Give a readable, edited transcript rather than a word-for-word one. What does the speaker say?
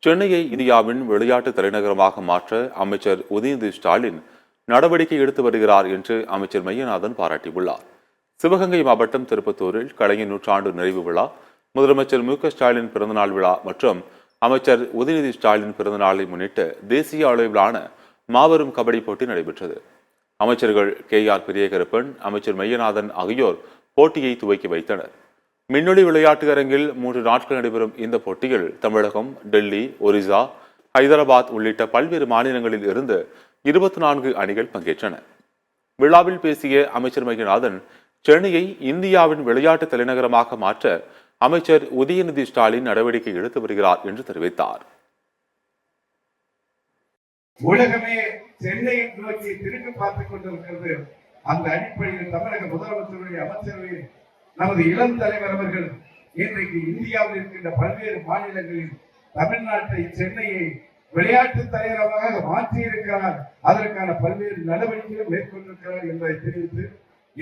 சென்னையை இந்தியாவின் விளையாட்டு தலைநகரமாக மாற்ற அமைச்சர் உதயநிதி ஸ்டாலின் நடவடிக்கை எடுத்து வருகிறார் என்று அமைச்சர் மையநாதன் பாராட்டியுள்ளார். சிவகங்கை மாவட்டம் திருப்பத்தூரில் கலைஞர் நூற்றாண்டு நிறைவு விழா, முதலமைச்சர் மு.க.ஸ்டாலின் பிறந்தநாள் விழா மற்றும் அமைச்சர் உதயநிதி ஸ்டாலின் பிறந்தநாளை முன்னிட்டு தேசிய அளவிலான மாபெரும் கபடி போட்டி நடைபெற்றது. அமைச்சர்கள் கே.ஆர். பெரியகருப்பன், அமைச்சர் மையநாதன் ஆகியோர் போட்டியை துவக்கி வைத்தனர். மின்னொலி விளையாட்டு அரங்கில் 3 நாட்கள் நடைபெறும் இந்த போட்டியில் தமிழகம், டெல்லி, ஒரிசா, ஹைதராபாத் உள்ளிட்ட பல்வேறு மாநிலங்களில் இருந்து 24 அணிகள் பங்கேற்றன. விழாவில் பேசிய அமைச்சர் மையநாதன், சென்னையை இந்தியாவின் விளையாட்டு தலைநகரமாக மாற்ற அமைச்சர் உதயநிதி ஸ்டாலின் நடவடிக்கை எடுத்து வருகிறார் என்று தெரிவித்தார். உலகமே சென்னையை நோக்கி திரும்பி பார்த்துக் கொண்டிருக்கிறது. அந்த அடிப்படையில் தமிழக முதலமைச்சருடைய அமைச்சரவையில் நமது இளம் தலைவர் அவர்கள் இன்றைக்கு இந்தியாவில் இருக்கின்ற பல்வேறு மாநிலங்களில் தமிழ்நாட்டை, சென்னையை விளையாட்டு தலைநகரமாக மாற்றியிருக்கிறார். அதற்கான பல்வேறு நடவடிக்கைகள் மேற்கொண்டிருக்கிறார் என்பதை தெரிவித்து